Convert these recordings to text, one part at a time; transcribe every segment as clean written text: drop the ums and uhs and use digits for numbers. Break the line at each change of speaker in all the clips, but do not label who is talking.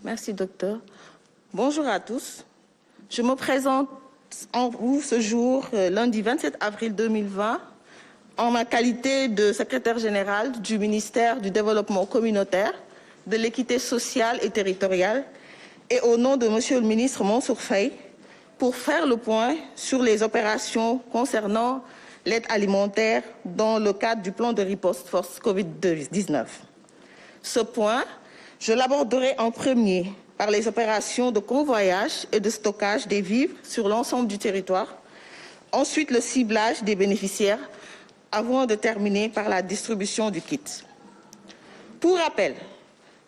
Merci, docteur. Bonjour à tous. Je me présente en vous ce jour, lundi 27 avril 2020, en ma qualité de secrétaire général du ministère du Développement communautaire, de l'équité sociale et territoriale, et au nom de Monsieur le ministre Mansour Faye, pour faire le point sur les opérations concernant l'aide alimentaire dans le cadre du plan de riposte force Covid-19. Ce point, je l'aborderai en premier par les opérations de convoyage et de stockage des vivres sur l'ensemble du territoire, ensuite le ciblage des bénéficiaires, avant de terminer par la distribution du kit. Pour rappel,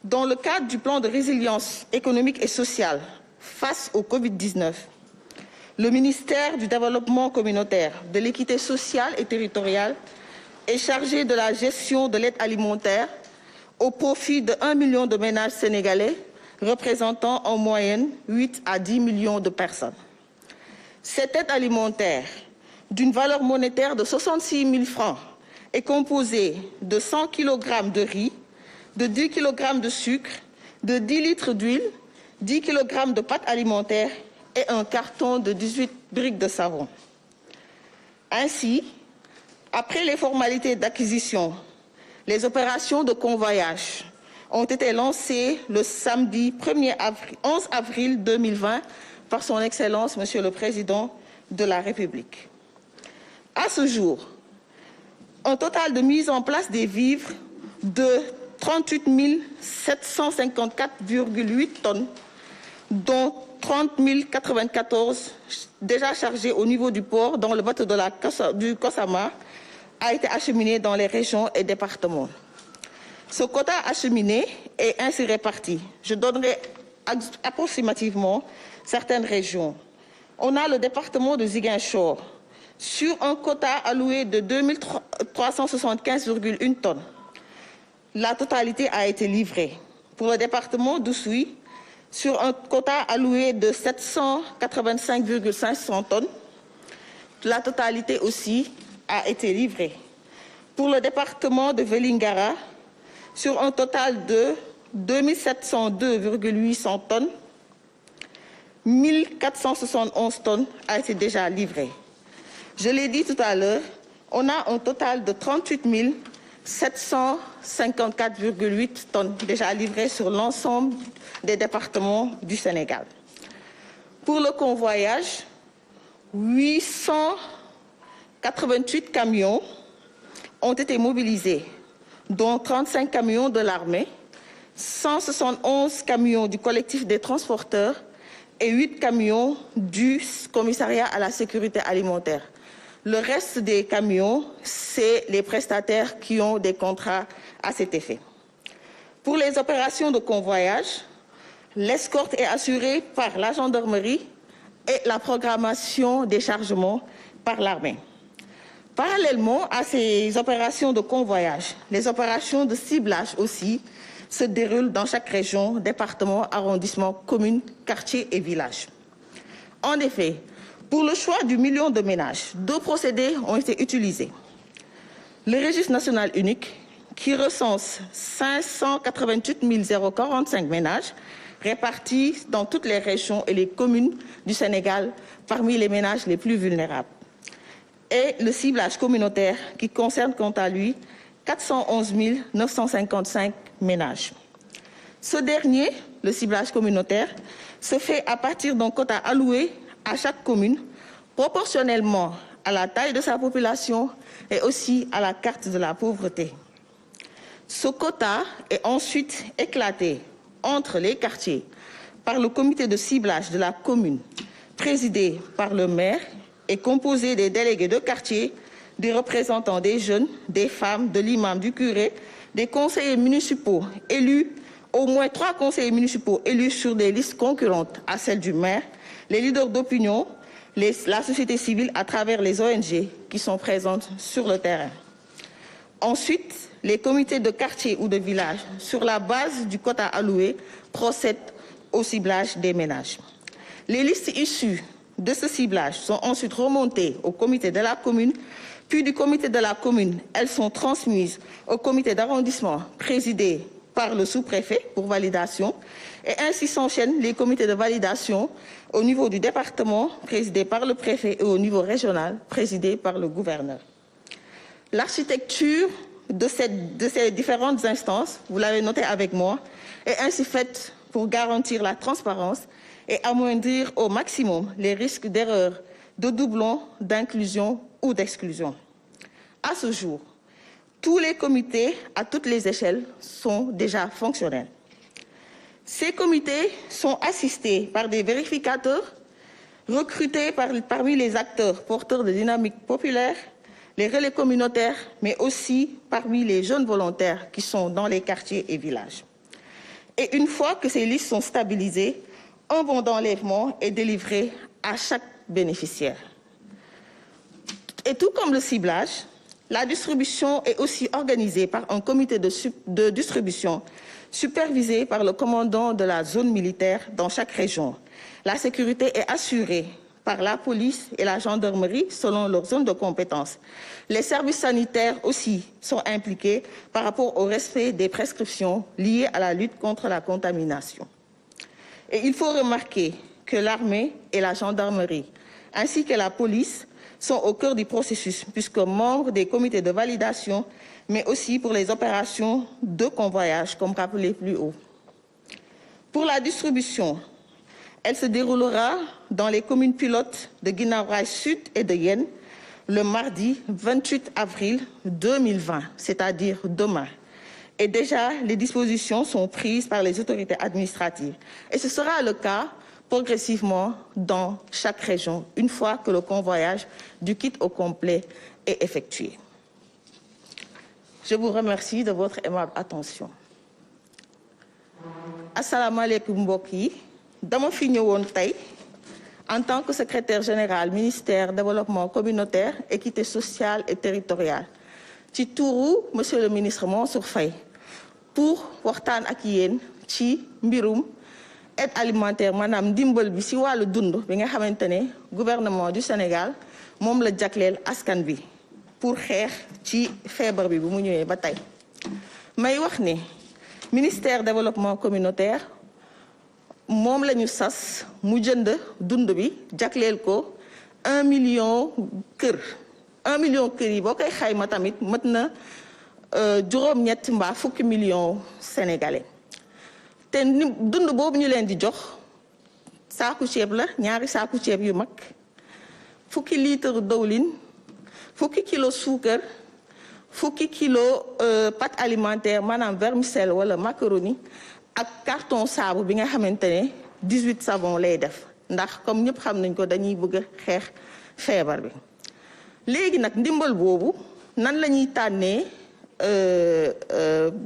dans le cadre du plan de résilience économique et sociale face au Covid-19, le ministère du Développement communautaire, de l'équité sociale et territoriale est chargé de la gestion de l'aide alimentaire au profit de 1 million de ménages sénégalais, représentant en moyenne 8 à 10 millions de personnes. Cette aide alimentaire, d'une valeur monétaire de 66 000 francs, est composée de 100 kg de riz, de 10 kg de sucre, de 10 litres d'huile, 10 kg de pâtes alimentaires et un carton de 18 briques de savon. Ainsi, après les formalités d'acquisition, les opérations de convoyage ont été lancées le samedi 11 avril 2020 par son Excellence, Monsieur le Président de la République. À ce jour, un total de mise en place des vivres de 38 754,8 tonnes, dont 30 094 déjà chargés au niveau du port dans le bateau du Kosama, a été acheminé dans les régions et départements. Ce quota acheminé est ainsi réparti. Je donnerai approximativement certaines régions. On a le département de Ziguinchor, sur un quota alloué de 2 375,1 tonnes. La totalité a été livrée. Pour le département d'Oussouye, sur un quota alloué de 785,500 tonnes, la totalité aussi a été livrée. Pour le département de Vélingara, sur un total de 2 702,800 tonnes, 1 471 tonnes a été déjà livrée. Je l'ai dit tout à l'heure, on a un total de 38 754,8 tonnes déjà livrées sur l'ensemble des départements du Sénégal. Pour le convoyage, 888 camions ont été mobilisés, dont 35 camions de l'armée, 171 camions du collectif des transporteurs et 8 camions du commissariat à la sécurité alimentaire. Le reste des camions, c'est les prestataires qui ont des contrats à cet effet. Pour les opérations de convoyage, l'escorte est assurée par la gendarmerie et la programmation des chargements par l'armée. Parallèlement à ces opérations de convoyage, les opérations de ciblage aussi se déroulent dans chaque région, département, arrondissement, commune, quartier et village. En effet, pour le choix du million de ménages, 2 procédés ont été utilisés. Le registre national unique, qui recense 588 045 ménages, répartis dans toutes les régions et les communes du Sénégal parmi les ménages les plus vulnérables. Et le ciblage communautaire, qui concerne quant à lui 411 955 ménages. Ce dernier, le ciblage communautaire, se fait à partir d'un quota alloué à chaque commune, proportionnellement à la taille de sa population et aussi à la carte de la pauvreté. Ce quota est ensuite éclaté entre les quartiers par le comité de ciblage de la commune, présidé par le maire et composé des délégués de quartier, des représentants des jeunes, des femmes, de l'imam, du curé, des conseillers municipaux élus, au moins 3 conseillers municipaux élus sur des listes concurrentes à celles du maire, les leaders d'opinion, la société civile à travers les ONG qui sont présentes sur le terrain. Ensuite, les comités de quartier ou de village, sur la base du quota alloué, procèdent au ciblage des ménages. Les listes issues de ce ciblage sont ensuite remontées au comité de la commune, puis du comité de la commune, elles sont transmises au comité d'arrondissement présidé par le sous-préfet pour validation. Et ainsi s'enchaînent les comités de validation au niveau du département, présidés par le préfet, et au niveau régional, présidés par le gouverneur. L'architecture de ces différentes instances, vous l'avez noté avec moi, est ainsi faite pour garantir la transparence et amoindrir au maximum les risques d'erreurs, de doublons, d'inclusion ou d'exclusion. À ce jour, tous les comités à toutes les échelles sont déjà fonctionnels. Ces comités sont assistés par des vérificateurs recrutés parmi les acteurs porteurs de dynamique populaire, les relais communautaires, mais aussi parmi les jeunes volontaires qui sont dans les quartiers et villages. Et une fois que ces listes sont stabilisées, un bon d'enlèvement est délivré à chaque bénéficiaire. Et tout comme le ciblage, la distribution est aussi organisée par un comité de distribution supervisé par le commandant de la zone militaire dans chaque région. La sécurité est assurée par la police et la gendarmerie selon leur zone de compétence. Les services sanitaires aussi sont impliqués par rapport au respect des prescriptions liées à la lutte contre la contamination. Et il faut remarquer que l'armée et la gendarmerie, ainsi que la police, sont au cœur du processus, puisque membres des comités de validation, mais aussi pour les opérations de convoyage, comme rappelé plus haut. Pour la distribution, elle se déroulera dans les communes pilotes de Guinaw Rail Sud et de Yène le mardi 28 avril 2020, c'est-à-dire demain. Et déjà, les dispositions sont prises par les autorités administratives. Et ce sera le cas progressivement dans chaque région, une fois que le convoyage du kit au complet est effectué. Je vous remercie de votre aimable attention. Assalamu alaikum mbokk yi, dama fi ñëwoon tey en tant que secrétaire général ministère développement communautaire, équité sociale et territoriale ci tuuru monsieur le ministre Mansour Faye pour waxtaan ak yéen ci mbirum aide alimentaire maanaam ndimbal bi ci wàllu dund bi nga xamante ne gouvernement du Sénégal moom la jagleel askan bi pour xeex ci feebar bi bu mu ñëwee ba tey. may wax ne ministère développement communautaire moom la ñu sas mu jënd dund bi jagleel ko 1 million kër 1 million kër yi boo koy xayma tamit mat na juróom-ñett mbaa fukki million sénégalais. te dund boobu ñu leen di jox saaku ceeb la ñaari saaku ceeb yu mag fukki litre dawlin fukki kilo suukar fukki kilo pâte alimentaire maanaam vermicelle wala macaroni ak carton saabu bi nga xamante ne 18 savon lay def ndax comme ñëpp xam nañ ko dañuy bëgg a xeex feebar bi. léegi nag ndimbal boobu nan la ñuy tànnee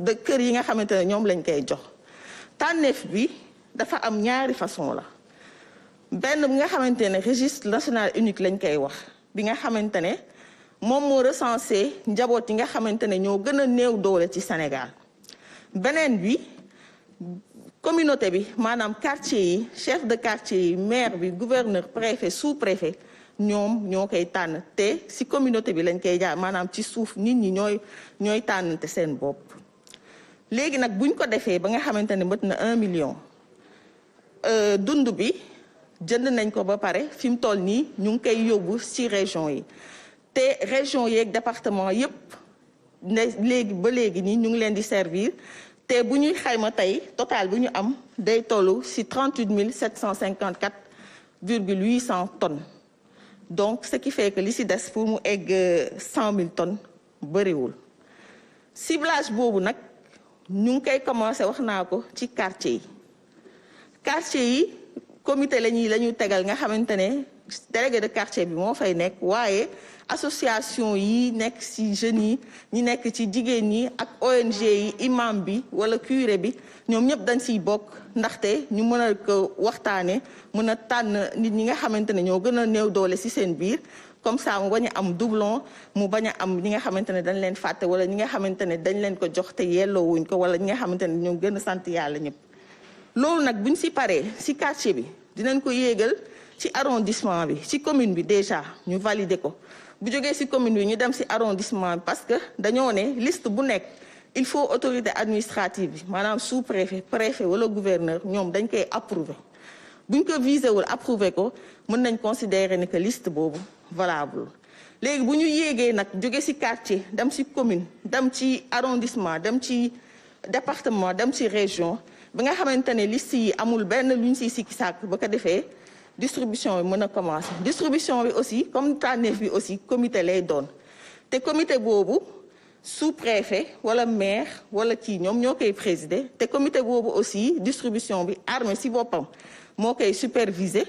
de kër yi nga xamante ne ñoom lañ koy jox. tànneef bi dafa am ñaari façon la benn bi nga xamante ne registre national unique lañ koy wax bi nga xamante ne moom moo recensé njaboot yi nga xamante ne ñoo gën a néew doole ci Sénégal. beneen bi communauté bi maanaam quartier yi chef de quartier yi maire bi gouverneur préfet sous-préfet ñoom ñoo koy tànn te ci communauté bi lañ koy jaar maanaam ci suuf nit ñi ñooy tànnante seen bopp. léegi nag buñ ko defee ba nga xamante ne mët na 1 million dund bi jënd nañ ko ba pare fi mu toll nii ñu ngi koy yóbbu ci région yi te région yeeg département yépp ne léegi ba léegi nii ñu ngi leen di servir te bu ñuy xayma tey total bu ñu am day tollu ci 38 754,800 tonnes donc ce qui fait que li ci des pour mu egg 100 000 tonnes bëriwul. ciblage boobu nag ñu ngi koy commencé wax naa ko ci quartier yi comité la ñu tegal nga xamante ne délégué de quartier bi moo fay nekk waaye association yi nekk ci jeunes yi ñi nekk ci jigéen ñi ak ONG yi imam bi wala curé bi ñoom ñëpp dañ ciy bokk ndaxte ñu mën a ko waxtaane mën a tànn nit ñi nga xamante ne ñoo gën a néew doole ci seen biir comme ça mu bañ a am doublon mu bañ a am ñi nga xamante ne dañ leen fàtte wala ñi nga xamante ne dañ leen ko jox te yelloowuñ ko wala ñi nga xamante ne ñoo gën a sant yàlla ñëpp. loolu nag buñ ci paree ci quartier bi dinañ ko yéegal ci arrondissement bi ci commune bi déjà ñu valider ko bu jógee ci commune bi ñu dem ci arrondissement bi parce que dañoo ne liste bu nekk il faut autorité administrative bi maanaam sous-préfet préfet wala gouverneur ñoom dañ koy approuver buñ ko visé wul approuver ko mën nañ considérer ne que liste boobu valable léegi bu ñu yéegee nag jóge ci quartier dem ci commune dem ci arrondissement dem ci département dem ci région bi nga xamante ne liste yi amul benn lu ñu ciy sikki sàkk ba ko defee distribution bi mën a commencer distribution bi aussi comme tànneef bi aussi comité lay doon te comité boobu sous-préfet wala maire wala kii ñoom ñoo koy présider te comité boobu aussi distribution bi armée ci boppam moo koy superviser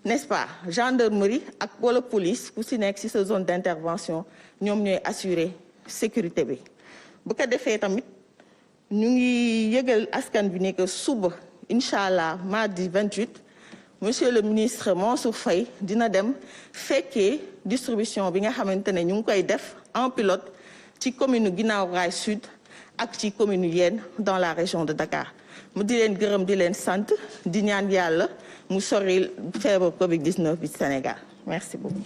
n'est-ce pas gendarmerie ak wala police ku ci nekk ci sa zone d'intervention ñoom ñooy assurer sécurité bi bu ko defee tamit ñu ngi yëgal askan bi ne que suba incha allah mardi 28 monsieur le ministre Mansour Faye dina dem fekkee distribution bi nga xamante ne ñu ngi koy def en pilote ci commune Guinaw Rail Sud ak ci commune Yène dans la région de Dakar mu di leen gërëm di leen sant di ñaan yàlla mu soril feebar Covid-19 bi Sénégal merci beaucoup.